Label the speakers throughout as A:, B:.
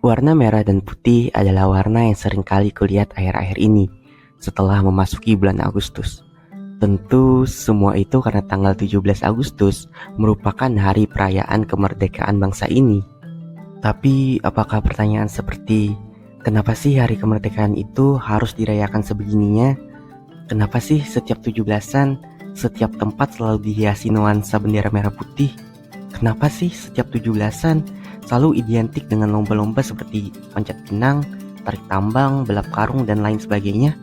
A: Warna merah dan putih adalah warna yang sering kali kulihat akhir-akhir ini setelah memasuki bulan Agustus. Tentu semua itu karena tanggal 17 Agustus merupakan hari perayaan kemerdekaan bangsa ini. Tapi apakah pertanyaan seperti kenapa sih hari kemerdekaan itu harus dirayakan sebegininya? Kenapa sih setiap 17-an setiap tempat selalu dihiasi nuansa bendera merah putih? Kenapa sih setiap 17-an selalu identik dengan lomba-lomba seperti panjat pinang, tarik tambang, balap karung, dan lain sebagainya?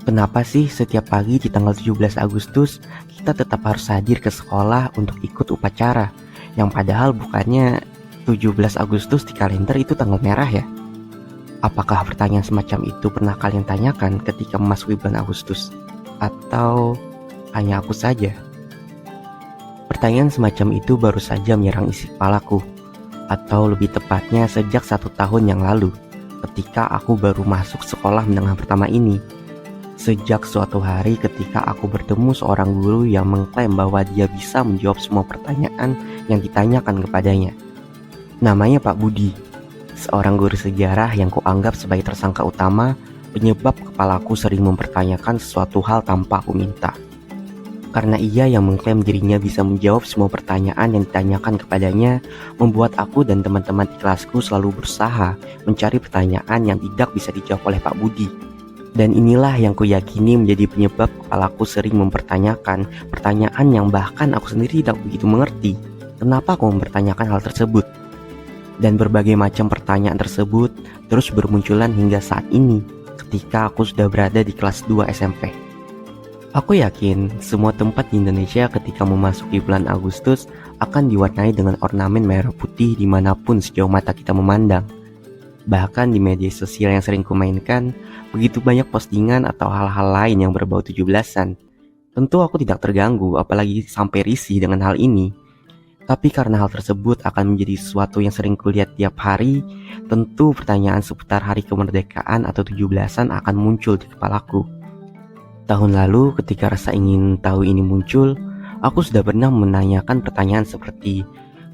A: Kenapa sih setiap pagi di tanggal 17 Agustus kita tetap harus hadir ke sekolah untuk ikut upacara, yang padahal bukannya 17 Agustus di kalender itu tanggal merah ya? Apakah pertanyaan semacam itu pernah kalian tanyakan ketika memasuki bulan Agustus? Atau hanya aku saja? Pertanyaan semacam itu baru saja menyerang isi kepalaku, atau lebih tepatnya sejak 1 tahun yang lalu, ketika aku baru masuk sekolah menengah pertama ini. Sejak suatu hari ketika aku bertemu seorang guru yang mengklaim bahwa dia bisa menjawab semua pertanyaan yang ditanyakan kepadanya. Namanya Pak Budi, seorang guru sejarah yang kuanggap sebagai tersangka utama penyebab kepalaku sering mempertanyakan sesuatu hal tanpa aku minta. Karena ia yang mengklaim dirinya bisa menjawab semua pertanyaan yang ditanyakan kepadanya, membuat aku dan teman-teman di kelasku selalu berusaha mencari pertanyaan yang tidak bisa dijawab oleh Pak Budi. Dan inilah yang kuyakini menjadi penyebab kepalaku sering mempertanyakan pertanyaan yang bahkan aku sendiri tidak begitu mengerti. Kenapa aku mempertanyakan hal tersebut? Dan berbagai macam pertanyaan tersebut terus bermunculan hingga saat ini, ketika aku sudah berada di kelas 2 SMP. Aku yakin semua tempat di Indonesia ketika memasuki bulan Agustus akan diwarnai dengan ornamen merah putih dimanapun sejauh mata kita memandang. Bahkan di media sosial yang sering kumainkan, begitu banyak postingan atau hal-hal lain yang berbau 17-an. Tentu aku tidak terganggu, apalagi sampai risih dengan hal ini. Tapi karena hal tersebut akan menjadi sesuatu yang sering kulihat tiap hari, tentu pertanyaan seputar hari kemerdekaan atau 17-an akan muncul di kepalaku. Tahun lalu ketika rasa ingin tahu ini muncul, aku sudah pernah menanyakan pertanyaan seperti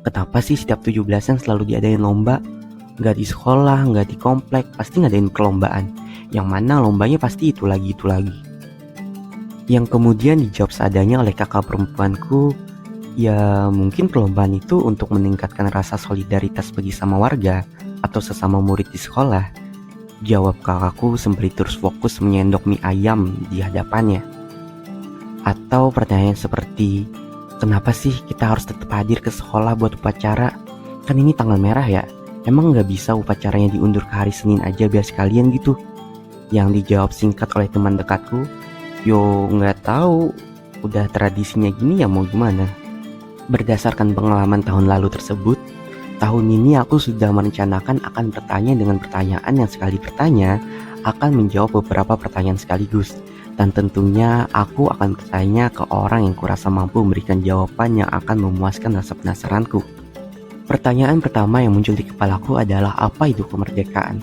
A: kenapa sih setiap 17-an selalu diadain lomba? Gak di sekolah, gak di komplek, pasti ngadain perlombaan. Yang mana lombanya pasti itu lagi. Yang kemudian dijawab seadanya oleh kakak perempuanku, ya mungkin perlombaan itu untuk meningkatkan rasa solidaritas bagi sama warga atau sesama murid di sekolah. Jawab kakakku sembari terus fokus menyendok mie ayam di hadapannya. Atau pertanyaan seperti kenapa sih kita harus tetap hadir ke sekolah buat upacara? Kan ini tanggal merah ya. Emang gak bisa upacaranya diundur ke hari Senin aja biar sekalian gitu? Yang dijawab singkat oleh teman dekatku, yo gak tahu, udah tradisinya gini ya mau gimana. Berdasarkan pengalaman tahun lalu tersebut, tahun ini aku sudah merencanakan akan bertanya dengan pertanyaan yang sekali bertanya akan menjawab beberapa pertanyaan sekaligus. Dan tentunya aku akan bertanya ke orang yang kurasa mampu memberikan jawaban yang akan memuaskan rasa penasaranku. Pertanyaan pertama yang muncul di kepalaku adalah apa itu kemerdekaan?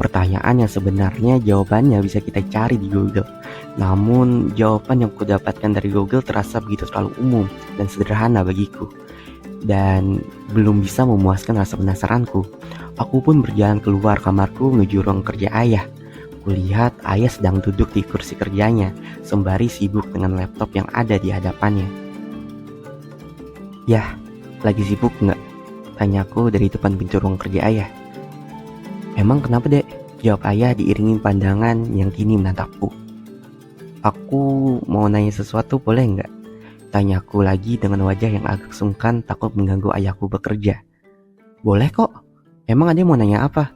A: Pertanyaan yang sebenarnya jawabannya bisa kita cari di Google. Namun jawaban yang kudapatkan dari Google terasa begitu terlalu umum dan sederhana bagiku. Dan belum bisa memuaskan rasa penasaranku. Aku pun berjalan keluar kamarku menuju ruang kerja ayah. Kulihat ayah sedang duduk di kursi kerjanya, sembari sibuk dengan laptop yang ada di hadapannya. Yah, lagi sibuk nggak? Tanyaku dari depan pintu ruang kerja ayah. Emang kenapa dek? Jawab ayah diiringi pandangan yang kini menatapku. Aku mau nanya sesuatu boleh nggak? Tanyaku lagi dengan wajah yang agak sungkan takut mengganggu ayahku bekerja. Boleh kok, emang ada yang mau nanya apa?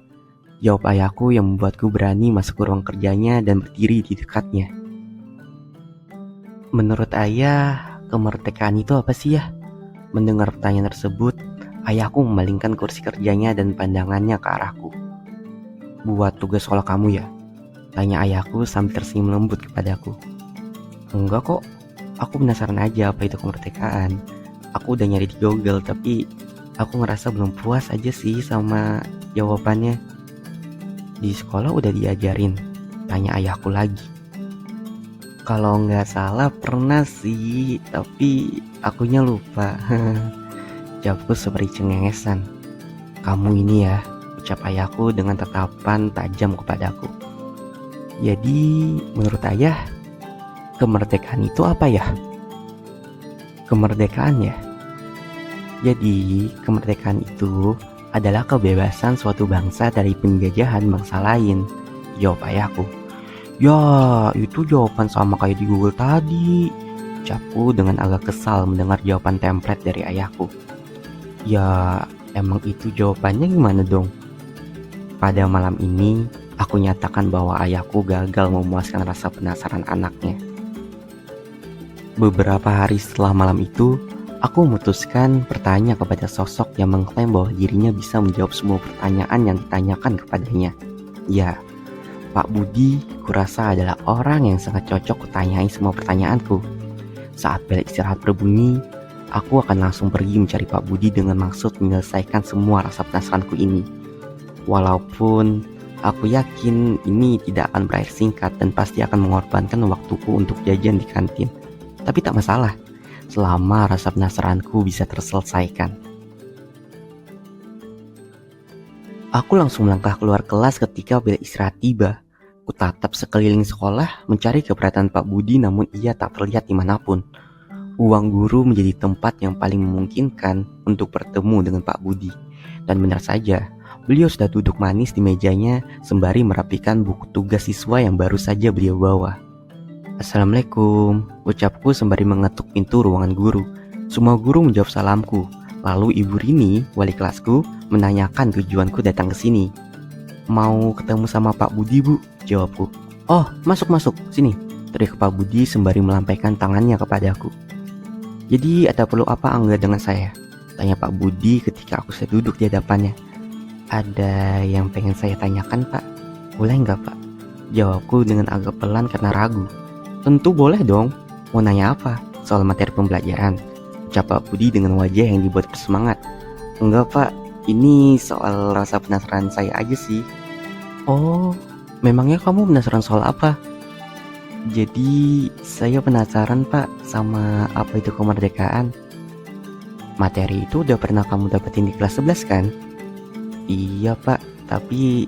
A: Jawab ayahku yang membuatku berani masuk ke ruang kerjanya dan berdiri di dekatnya. Menurut ayah, kemerdekaan itu apa sih ya? Mendengar pertanyaan tersebut, ayahku memalingkan kursi kerjanya dan pandangannya ke arahku. Buat tugas sekolah kamu ya? Tanya ayahku sambil tersenyum lembut kepadaku. Enggak kok, aku penasaran aja apa itu kemerdekaan. Aku udah nyari di Google tapi aku ngerasa belum puas aja sih sama jawabannya. Di sekolah udah diajarin? Tanya ayahku lagi. Kalau nggak salah pernah sih, tapi akunya lupa. Jawabku seperti cengengesan. Kamu ini ya, ucap ayahku dengan tatapan tajam kepadaku. Jadi, menurut ayah, kemerdekaan itu apa ya? Kemerdekaan ya? Jadi, kemerdekaan itu adalah kebebasan suatu bangsa dari penjajahan bangsa lain. Jawab ayahku. Ya, itu jawaban sama kayak di Google tadi. Ucapku dengan agak kesal mendengar jawaban template dari ayahku. Ya, emang itu jawabannya gimana dong? Pada malam ini, aku nyatakan bahwa ayahku gagal memuaskan rasa penasaran anaknya. Beberapa hari setelah malam itu, aku memutuskan bertanya kepada sosok yang mengklaim bahwa dirinya bisa menjawab semua pertanyaan yang ditanyakan kepadanya. Ya, Pak Budi kurasa adalah orang yang sangat cocok kutanyai semua pertanyaanku. Saat bel istirahat berbunyi, aku akan langsung pergi mencari Pak Budi dengan maksud menyelesaikan semua rasa penasaranku ini. Walaupun aku yakin ini tidak akan berakhir singkat dan pasti akan mengorbankan waktuku untuk jajan di kantin. Tapi tak masalah, selama rasa penasaranku bisa terselesaikan. Aku langsung melangkah keluar kelas ketika bel istirahat tiba. Kutatap sekeliling sekolah mencari keberadaan Pak Budi, namun ia tak terlihat dimanapun. Ruang guru menjadi tempat yang paling memungkinkan untuk bertemu dengan Pak Budi. Dan benar saja, beliau sudah duduk manis di mejanya sembari merapikan buku tugas siswa yang baru saja beliau bawa. Assalamualaikum, ucapku sembari mengetuk pintu ruangan guru. Semua guru menjawab salamku. Lalu Ibu Rini, wali kelasku, menanyakan tujuanku datang ke sini. Mau ketemu sama Pak Budi, Bu, jawabku. Oh, masuk, sini, teriak Pak Budi sembari melampaikan tangannya kepadaku. Jadi ada perlu apa Angga dengan saya? Tanya Pak Budi ketika aku sudah duduk di hadapannya. Ada yang pengen saya tanyakan, Pak. Boleh nggak, Pak? Jawabku dengan agak pelan karena ragu. Tentu boleh dong. Mau nanya apa? Soal materi pembelajaran, ucap Pak Budi dengan wajah yang dibuat bersemangat. Enggak, Pak. Ini soal rasa penasaran saya aja sih. Oh, memangnya kamu penasaran soal apa? Jadi saya penasaran, Pak, sama apa itu kemerdekaan. Materi itu udah pernah kamu dapetin di kelas 11 kan? Iya, Pak, tapi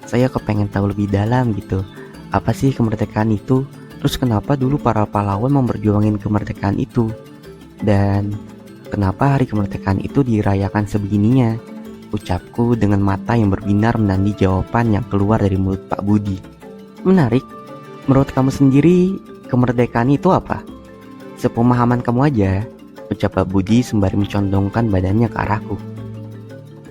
A: saya kepengen tahu lebih dalam gitu. Apa sih kemerdekaan itu? Terus kenapa dulu para pahlawan memperjuangin kemerdekaan itu? Dan kenapa hari kemerdekaan itu dirayakan sebegininya? Ucapku dengan mata yang berbinar menanti jawaban yang keluar dari mulut Pak Budi. Menarik. Menurut kamu sendiri, kemerdekaan itu apa? Sepemahaman kamu aja, ucap Pak Budi sembari mencondongkan badannya ke arahku.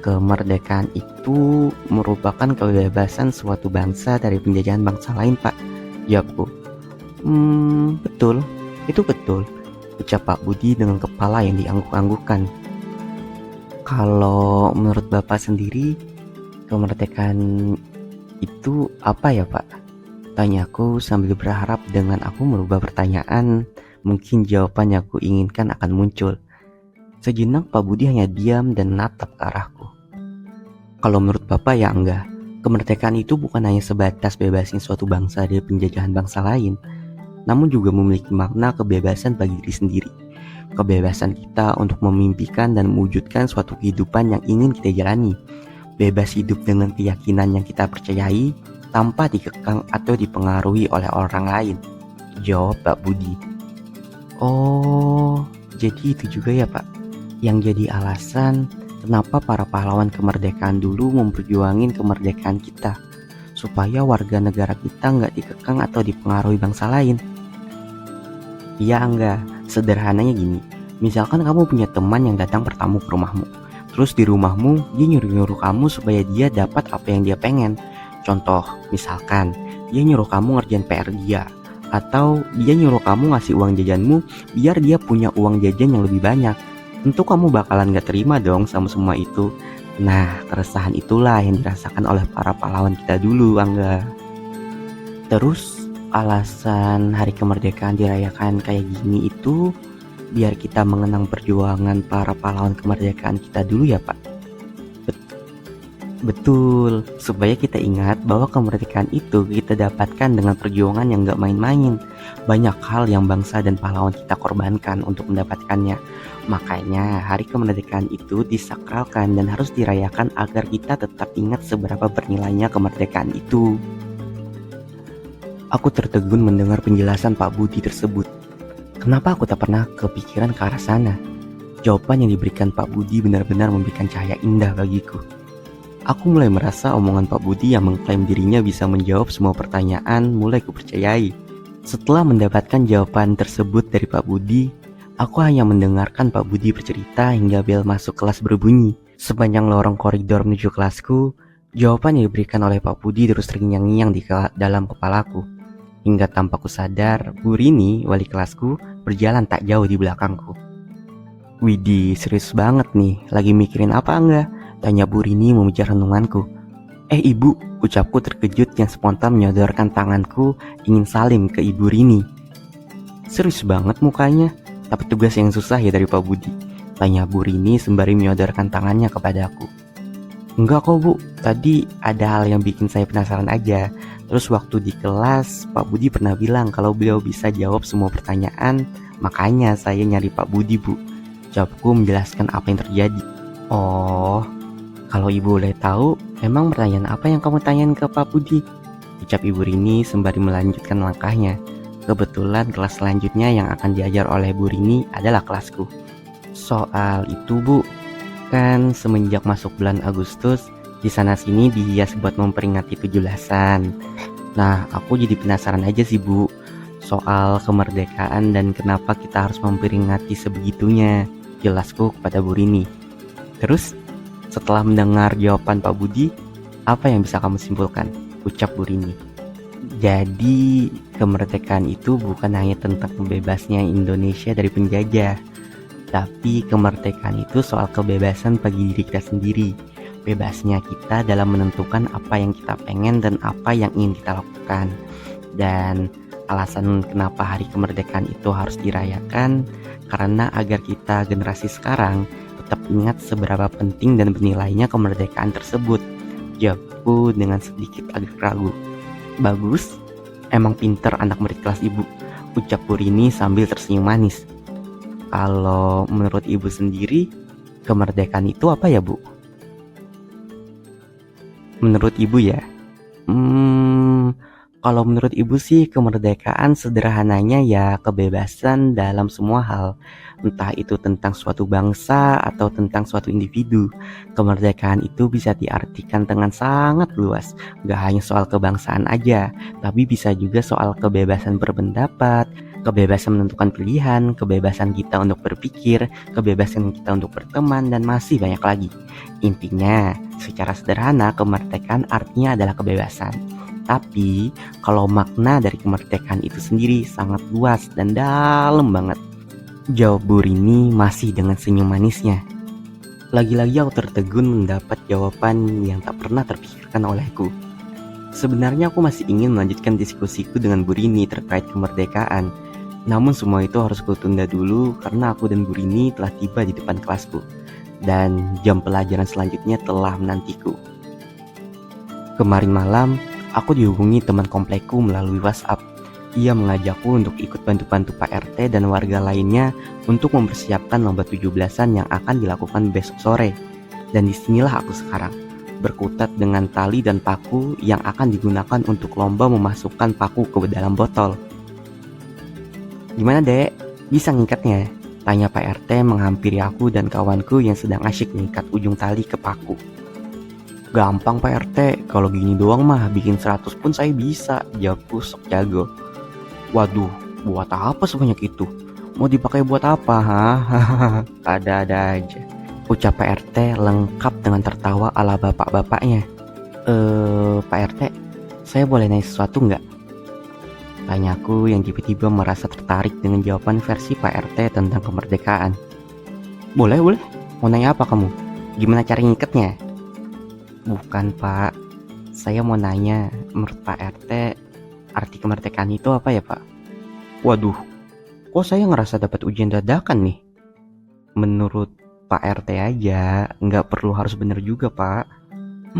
A: Kemerdekaan itu merupakan kebebasan suatu bangsa dari penjajahan bangsa lain, Pak, jawabku. Betul, itu betul, ucap Pak Budi dengan kepala yang diangguk-anggukkan. Kalau menurut Bapak sendiri, kemerdekaan itu apa ya, Pak? Tanyaku sambil berharap dengan aku merubah pertanyaan, mungkin jawaban yang aku inginkan akan muncul. Sejenak Pak Budi hanya diam dan menatap ke arahku. Kalau menurut Bapak ya enggak, kemerdekaan itu bukan hanya sebatas bebasin suatu bangsa dari penjajahan bangsa lain, namun juga memiliki makna kebebasan bagi diri sendiri. Kebebasan kita untuk memimpikan dan mewujudkan suatu kehidupan yang ingin kita jalani. Bebas hidup dengan keyakinan yang kita percayai, tanpa dikekang atau dipengaruhi oleh orang lain, jawab Pak Budi. Oh, jadi itu juga ya, Pak, yang jadi alasan kenapa para pahlawan kemerdekaan dulu memperjuangin kemerdekaan kita, supaya warga negara kita nggak dikekang atau dipengaruhi bangsa lain. Iya enggak, sederhananya gini, misalkan kamu punya teman yang datang bertamu ke rumahmu, terus di rumahmu dia nyuruh-nyuruh kamu supaya dia dapat apa yang dia pengen. Contoh, misalkan dia nyuruh kamu ngerjain PR dia, atau dia nyuruh kamu ngasih uang jajanmu biar dia punya uang jajan yang lebih banyak. Tentu kamu bakalan gak terima dong sama semua itu. Nah, keresahan itulah yang dirasakan oleh para pahlawan kita dulu, Angga. Terus, alasan hari kemerdekaan dirayakan kayak gini itu biar kita mengenang perjuangan para pahlawan kemerdekaan kita dulu ya, Pak? Betul, supaya kita ingat bahwa kemerdekaan itu kita dapatkan dengan perjuangan yang gak main-main. Banyak hal yang bangsa dan pahlawan kita korbankan untuk mendapatkannya. Makanya hari kemerdekaan itu disakralkan dan harus dirayakan agar kita tetap ingat seberapa bernilainya kemerdekaan itu. Aku tertegun mendengar penjelasan Pak Budi tersebut. Kenapa aku tak pernah kepikiran ke arah sana? Jawaban yang diberikan Pak Budi benar-benar memberikan cahaya indah bagiku. Aku mulai merasa omongan Pak Budi yang mengklaim dirinya bisa menjawab semua pertanyaan mulai kupercayai. Setelah mendapatkan jawaban tersebut dari Pak Budi, aku hanya mendengarkan Pak Budi bercerita hingga bel masuk kelas berbunyi. Sepanjang lorong koridor menuju kelasku, jawaban yang diberikan oleh Pak Budi terus terngiang-ngiang di dalam kepalaku. Hingga tanpa ku sadar, Bu Rini, wali kelasku, berjalan tak jauh di belakangku. Widih, serius banget nih, lagi mikirin apa enggak? Tanya Bu Rini memujar renunganku. Ibu, ucapku terkejut yang spontan menyodorkan tanganku ingin salim ke Ibu Rini. Serius banget mukanya, tapi tugas yang susah ya dari Pak Budi? Tanya Bu Rini sembari menyodorkan tangannya kepadaku. Enggak kok Bu, tadi ada hal yang bikin saya penasaran aja. Terus waktu di kelas, Pak Budi pernah bilang kalau beliau bisa jawab semua pertanyaan, makanya saya nyari Pak Budi Bu. Jawabku menjelaskan apa yang terjadi. Oh, kalau Ibu boleh tahu, emang pertanyaan apa yang kamu tanyain ke Pak Budi? Ucap Ibu Rini sembari melanjutkan langkahnya. Kebetulan kelas selanjutnya yang akan diajar oleh Bu Rini adalah kelasku. Soal itu Bu, kan semenjak masuk bulan Agustus, di sana sini dihias buat memperingati 17-an. Nah, aku jadi penasaran aja sih Bu, soal kemerdekaan dan kenapa kita harus memperingati sebegitunya. Jelasku kepada Bu Rini. Terus, setelah mendengar jawaban Pak Budi, apa yang bisa kamu simpulkan? Ucap Bu Rini. Jadi, kemerdekaan itu bukan hanya tentang bebasnya Indonesia dari penjajah, tapi kemerdekaan itu soal kebebasan bagi diri kita sendiri. Bebasnya kita dalam menentukan apa yang kita pengen dan apa yang ingin kita lakukan. Dan alasan kenapa hari kemerdekaan itu harus dirayakan karena agar kita generasi sekarang tetap ingat seberapa penting dan bernilainya kemerdekaan tersebut. Jawabku dengan sedikit agak ragu. Bagus, emang pinter anak murid kelas Ibu, ucap Bu Rini sambil tersenyum manis. Kalau menurut Ibu sendiri, kemerdekaan itu apa ya Bu? Menurut Ibu ya? Kalau menurut Ibu sih kemerdekaan sederhananya ya kebebasan dalam semua hal. Entah itu tentang suatu bangsa atau tentang suatu individu. Kemerdekaan itu bisa diartikan dengan sangat luas. Gak hanya soal kebangsaan aja, tapi bisa juga soal kebebasan berpendapat, kebebasan menentukan pilihan, kebebasan kita untuk berpikir, kebebasan kita untuk berteman, dan masih banyak lagi. Intinya, secara sederhana kemerdekaan artinya adalah kebebasan. Tapi kalau makna dari kemerdekaan itu sendiri sangat luas dan dalam banget. Jawab Bu Rini masih dengan senyum manisnya. Lagi-lagi aku tertegun mendapat jawaban yang tak pernah terpikirkan olehku. Sebenarnya aku masih ingin melanjutkan diskusiku dengan Bu Rini terkait kemerdekaan. Namun semua itu harus kutunda dulu karena aku dan Bu Rini telah tiba di depan kelasku. Dan jam pelajaran selanjutnya telah menantiku. Kemarin malam, aku dihubungi teman komplekku melalui WhatsApp. Ia mengajakku untuk ikut bantu-bantu Pak RT dan warga lainnya untuk mempersiapkan lomba 17-an yang akan dilakukan besok sore. Dan disinilah aku sekarang, berkutat dengan tali dan paku yang akan digunakan untuk lomba memasukkan paku ke dalam botol. Gimana Dek? Bisa ngikatnya? Tanya Pak RT menghampiri aku dan kawanku yang sedang asyik mengikat ujung tali ke paku. Gampang Pak RT, kalau gini doang mah bikin 100 pun saya bisa, jawabku sok jago. Waduh, buat apa sebanyak itu? Mau dipakai buat apa, Ada-ada aja, ucap Pak RT lengkap dengan tertawa ala bapak-bapaknya. Pak RT, saya boleh nanya sesuatu nggak? Tanyaku yang tiba-tiba merasa tertarik dengan jawaban versi Pak RT tentang kemerdekaan. Boleh. Mau nanya apa kamu? Gimana cara ngikatnya? Bukan Pak, saya mau nanya, menurut Pak RT, arti kemerdekaan itu apa ya Pak? Waduh, kok saya ngerasa dapat ujian dadakan nih? Menurut Pak RT aja, nggak perlu harus bener juga Pak.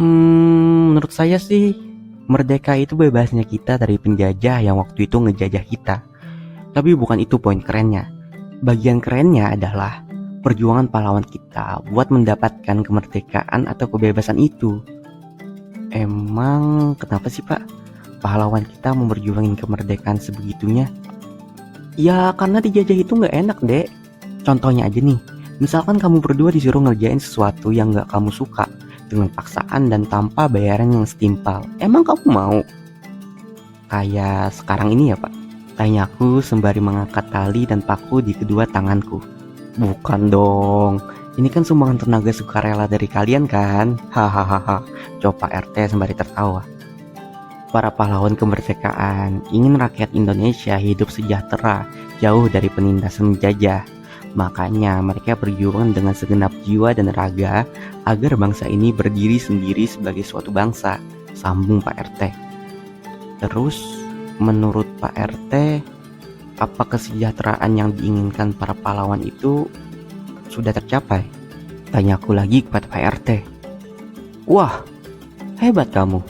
A: Menurut saya sih, merdeka itu bebasnya kita dari penjajah yang waktu itu ngejajah kita. Tapi bukan itu poin kerennya. Bagian kerennya adalah perjuangan pahlawan kita buat mendapatkan kemerdekaan atau kebebasan itu. Emang kenapa sih Pak pahlawan kita memperjuangin kemerdekaan sebegitunya? Ya karena dijajah itu nggak enak dek. Contohnya aja nih, misalkan kamu berdua disuruh ngerjain sesuatu yang nggak kamu suka dengan paksaan dan tanpa bayaran yang setimpal. Emang kamu mau? Kayak sekarang ini ya Pak, tanya aku sembari mengangkat tali dan paku di kedua tanganku. Bukan dong, ini kan sumbangan tenaga sukarela dari kalian kan? Hahaha, coba RT sembari tertawa. Para pahlawan kemerdekaan ingin rakyat Indonesia hidup sejahtera, jauh dari penindasan menjajah. Makanya mereka berjuang dengan segenap jiwa dan raga agar bangsa ini berdiri sendiri sebagai suatu bangsa, sambung Pak RT. Terus, menurut Pak RT, apa kesejahteraan yang diinginkan para pahlawan itu sudah tercapai? Tanyaku lagi kepada Pak RT. Wah, hebat kamu.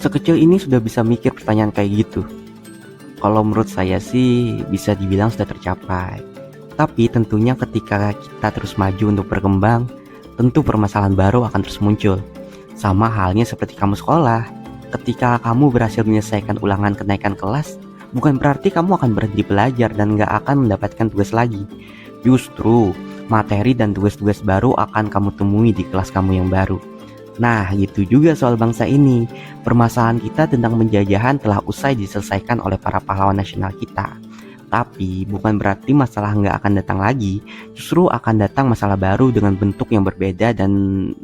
A: Sekecil ini sudah bisa mikir pertanyaan kayak gitu. Kalau menurut saya sih bisa dibilang sudah tercapai. Tapi tentunya ketika kita terus maju untuk berkembang, tentu permasalahan baru akan terus muncul. Sama halnya seperti kamu sekolah. Ketika kamu berhasil menyelesaikan ulangan kenaikan kelas, bukan berarti kamu akan berhenti belajar dan gak akan mendapatkan tugas lagi. Justru, materi dan tugas-tugas baru akan kamu temui di kelas kamu yang baru. Nah, gitu juga soal bangsa ini. Permasalahan kita tentang penjajahan telah usai diselesaikan oleh para pahlawan nasional kita. Tapi, bukan berarti masalah nggak akan datang lagi. Justru akan datang masalah baru dengan bentuk yang berbeda dan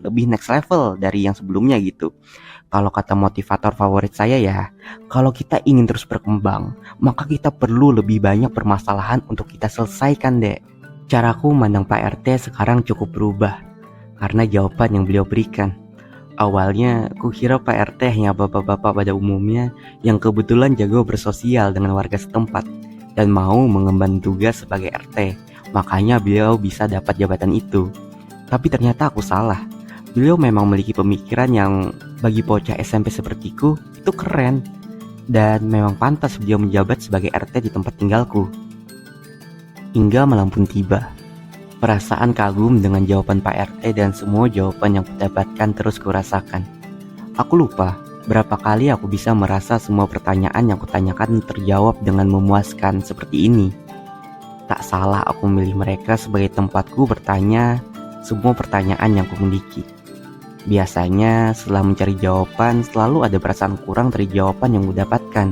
A: lebih next level dari yang sebelumnya gitu. Kalau kata motivator favorit saya ya, kalau kita ingin terus berkembang, maka kita perlu lebih banyak permasalahan untuk kita selesaikan dek. Caraku memandang Pak RT sekarang cukup berubah karena jawaban yang beliau berikan. Awalnya, kukira Pak RT hanya bapak-bapak pada umumnya yang kebetulan jago bersosial dengan warga setempat dan mau mengemban tugas sebagai RT. Makanya beliau bisa dapat jabatan itu. Tapi ternyata aku salah. Beliau memang memiliki pemikiran yang bagi bocah SMP sepertiku itu keren. Dan memang pantas beliau menjabat sebagai RT di tempat tinggalku. Hingga malam pun tiba. Perasaan kagum dengan jawaban Pak RT dan semua jawaban yang kudapatkan terus kurasakan. Aku lupa berapa kali aku bisa merasa semua pertanyaan yang kutanyakan terjawab dengan memuaskan seperti ini. Tak salah aku memilih mereka sebagai tempatku bertanya semua pertanyaan yang kumiliki. Biasanya setelah mencari jawaban selalu ada perasaan kurang dari jawaban yang kudapatkan.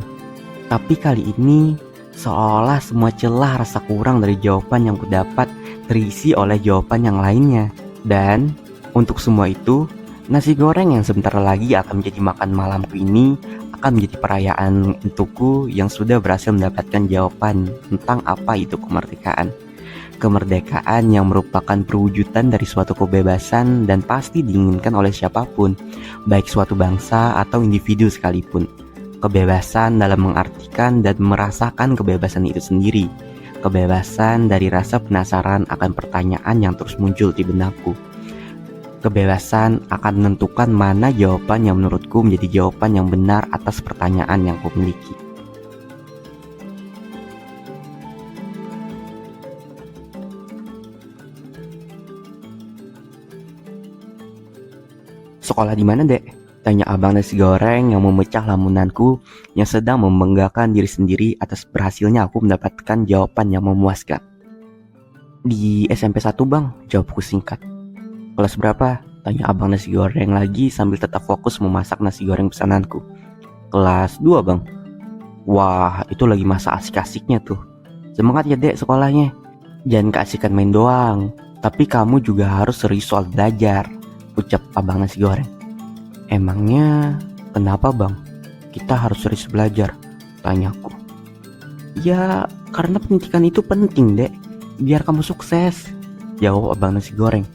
A: Tapi kali ini seolah semua celah rasa kurang dari jawaban yang kudapat terisi oleh jawaban yang lainnya. Dan untuk semua itu, nasi goreng yang sebentar lagi akan menjadi makan malamku ini akan menjadi perayaan untukku yang sudah berhasil mendapatkan jawaban tentang apa itu kemerdekaan. Kemerdekaan yang merupakan perwujudan dari suatu kebebasan dan pasti diinginkan oleh siapapun, baik suatu bangsa atau individu sekalipun. Kebebasan dalam mengartikan dan merasakan kebebasan itu sendiri. Kebebasan dari rasa penasaran akan pertanyaan yang terus muncul di benakku. Kebebasan akan menentukan mana jawaban yang menurutku menjadi jawaban yang benar atas pertanyaan yang kumiliki. Sekolah di mana, Dek? Tanya abang nasi goreng yang memecah lamunanku yang sedang membanggakan diri sendiri atas berhasilnya aku mendapatkan jawaban yang memuaskan. Di SMP 1 bang, jawabku singkat. Kelas berapa? Tanya abang nasi goreng lagi sambil tetap fokus memasak nasi goreng pesananku. Kelas 2 bang. Wah, itu lagi masa asik-asiknya tuh. Semangat ya dek sekolahnya. Jangan keasikan main doang, tapi kamu juga harus serius soal belajar, ucap abang nasi goreng. Emangnya kenapa bang? Kita harus serius belajar, tanyaku. Ya karena pendidikan itu penting dek, biar kamu sukses, jawab abang nasi goreng.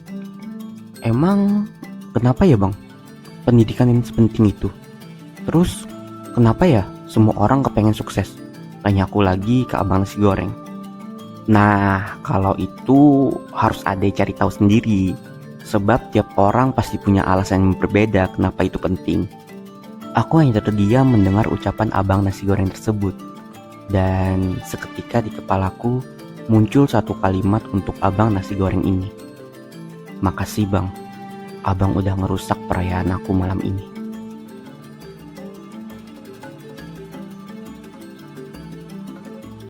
A: Emang kenapa ya bang? Pendidikan ini sepenting itu. Terus kenapa ya semua orang kepengen sukses? Tanyaku lagi ke abang nasi goreng. Nah kalau itu harus ada cari tahu sendiri. Sebab tiap orang pasti punya alasan yang berbeda kenapa itu penting. Aku hanya terdiam mendengar ucapan abang nasi goreng tersebut. Dan seketika di kepalaku muncul satu kalimat untuk abang nasi goreng ini. Makasih bang, abang udah ngerusak perayaan aku malam ini.